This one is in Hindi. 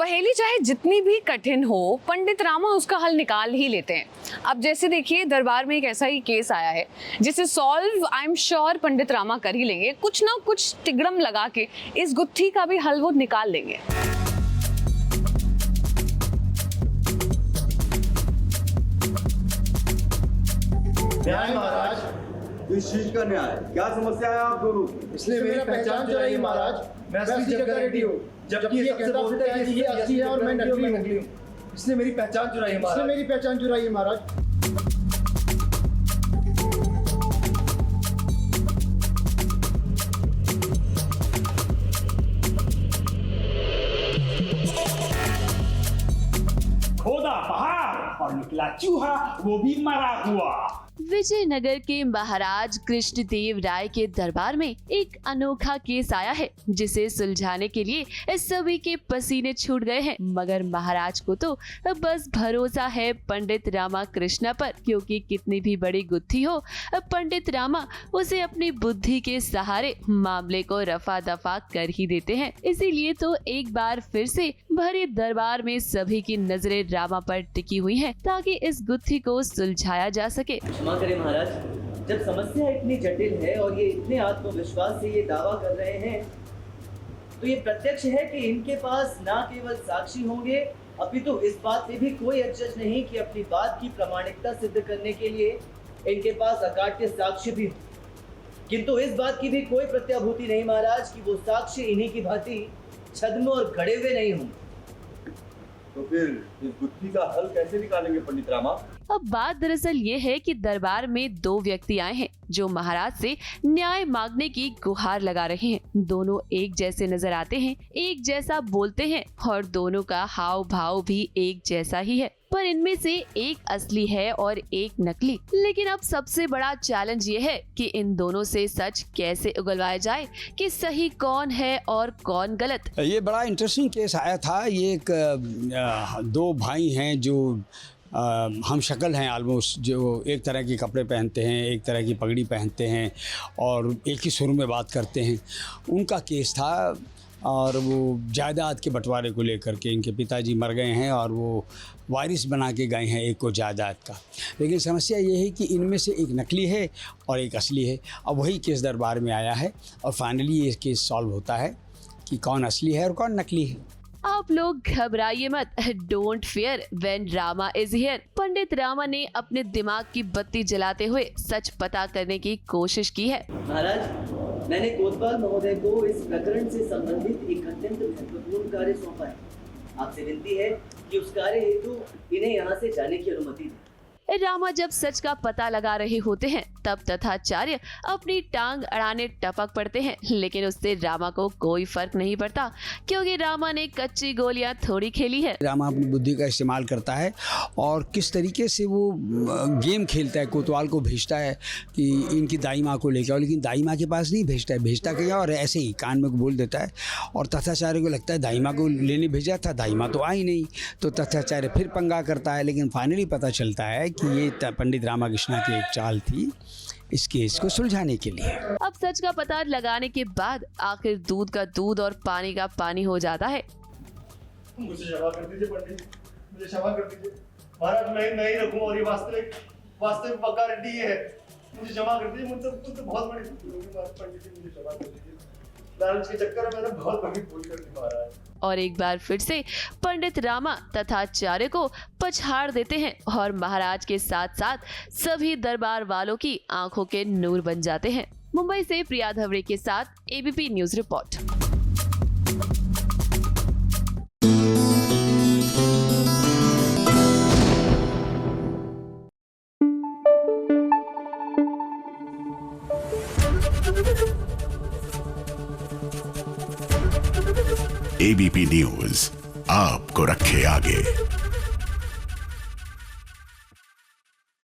पहेली चाहे जितनी भी कठिन हो, पंडित रामा उसका हल निकाल ही लेते हैं। अब जैसे देखिए, दरबार में एक ऐसा ही केस आया है जिसे सॉल्व आई एम श्योर पंडित रामा कर ही लेंगे। कुछ ना कुछ तिगड़म लगा के इस गुत्थी का भी हल वो निकाल लेंगे। न्याय महाराज। किस चीज का न्याय? क्या समस्या है आप दोनों? इसने मेरी पहचान चुराई महाराज। मैं असली जग्गा रेड्डी हूँ, जबकि ये कहता बोलता है कि ये असली है और मैं नकली हूँ। इसने मेरी पहचान चुराई है महाराज। इसने मेरी पहचान चुराई है महाराज। खोदा पहाड़ और निकला चूहा, वो भी मरा हुआ। विजयनगर के महाराज कृष्णदेव राय के दरबार में एक अनोखा केस आया है जिसे सुलझाने के लिए इस सभी के पसीने छूट गए हैं। मगर महाराज को तो बस भरोसा है पंडित रामा कृष्णा पर, क्योंकि कितनी भी बड़ी गुत्थी हो, पंडित रामा उसे अपनी बुद्धि के सहारे मामले को रफा दफा कर ही देते हैं। इसीलिए तो एक बार फिर से भरे दरबार में सभी की नजरें रामा पर टिकी हुई हैं, ताकि इस गुत्थी को सुलझाया जा सके। क्षमा करें महाराज, जब समस्या इतनी जटिल है और ये इतने आत्मविश्वास से ये दावा कर रहे हैं, तो ये प्रत्यक्ष है कि इनके पास ना केवल साक्षी होंगे, अपितु इस बात से भी कोई अचरज नहीं कि अपनी बात की प्रामाणिकता सिद्ध करने के लिए इनके पास अकाट्य साक्ष्य भी हो। किंतु इस बात की भी कोई प्रत्याभूति नहीं महाराज कि वो साक्ष्य इन्हीं की भांति छद्म और गढ़े हुए नहीं होंगे। तो फिर इस गुत्थी का हल कैसे निकालेंगे पंडित रामा? अब बात दरअसल ये है कि दरबार में दो व्यक्ति आए हैं जो महाराज से न्याय मांगने की गुहार लगा रहे हैं। दोनों एक जैसे नजर आते हैं, एक जैसा बोलते हैं और दोनों का हाव भाव भी एक जैसा ही है, पर इनमें से एक असली है और एक नकली। लेकिन अब सबसे बड़ा चैलेंज ये है कि इन दोनों से सच कैसे उगलवाया जाए कि सही कौन है और कौन गलत। ये बड़ा इंटरेस्टिंग केस आया था। ये एक दो भाई हैं जो हम शक्ल हैं ऑलमोस्ट, जो एक तरह के कपड़े पहनते हैं, एक तरह की पगड़ी पहनते हैं और एक ही सुर में बात करते हैं। उनका केस था और वो जायदाद के बंटवारे को लेकर के, इनके पिताजी मर गए हैं और वो वारिस बना के गए हैं एक को जायदाद का। लेकिन समस्या ये है कि इनमें से एक नकली है और एक असली है। अब वही केस दरबार में आया है और फाइनली ये केस सॉल्व होता है कि कौन असली है और कौन नकली है। आप लोग घबराइए मत, don't fear when Rama is here. Pandit Rama ने अपने दिमाग की बत्ती जलाते हुए सच पता करने की कोशिश की है। महाराज, मैंने कोतवाल महोदय को इस प्रकरण से संबंधित एक अत्यंत महत्वपूर्ण कार्य सौंपा है। आपसे विनती है कि उस कार्य हेतु इन्हें यहाँ से जाने की अनुमति दें। रामा जब सच का पता लगा रहे होते हैं तब तथाचार्य अपनी टांग अड़ाने टपक पड़ते हैं, लेकिन उससे रामा को कोई फर्क नहीं पड़ता, क्योंकि रामा ने कच्ची गोलियां थोड़ी खेली है। रामा अपनी बुद्धि का इस्तेमाल करता है और किस तरीके से वो गेम खेलता है। कोतवाल को भेजता है कि इनकी दाई माँ को लेकर, लेकिन दाई माँ के पास नहीं भेजता है, भेजता क्या और ऐसे ही कान में बोल देता है। और तथाचार्य को लगता है दाई माँ को लेने भेजा था, दाई माँ तो आई नहीं, तो तथाचार्य फिर पंगा करता है। लेकिन फाइनली पता चलता है कि ये पंडित रामा कृष्णा की एक चाल थी इस केस को सुलझाने के लिए। अब सच का पता लगाने के बाद आखिर दूध का दूध और पानी का पानी हो जाता है। मुझे क्षमा कर दीजिए पंडित, मुझे क्षमा कर दीजिए महाराज। मैं नहीं रखूं और ये वास्तविक पक्का रेड्डी है। मुझे क्षमा कर दीजिए, मुझसे बहुत बड़ी भूल होगी पंडित जी, मुझे क्षमा कर दीजिए। लालच के चक्कर में मैंने बहुत बड़ी भूल कर दी महाराज। और एक बार फिर से पंडित रामा तथा आचार्य को पछाड़ देते हैं और महाराज के साथ साथ सभी दरबार वालों की आंखों के नूर बन जाते हैं। मुंबई से प्रिया धवरे के साथ ABP news report. ABP news आपको रखे आगे।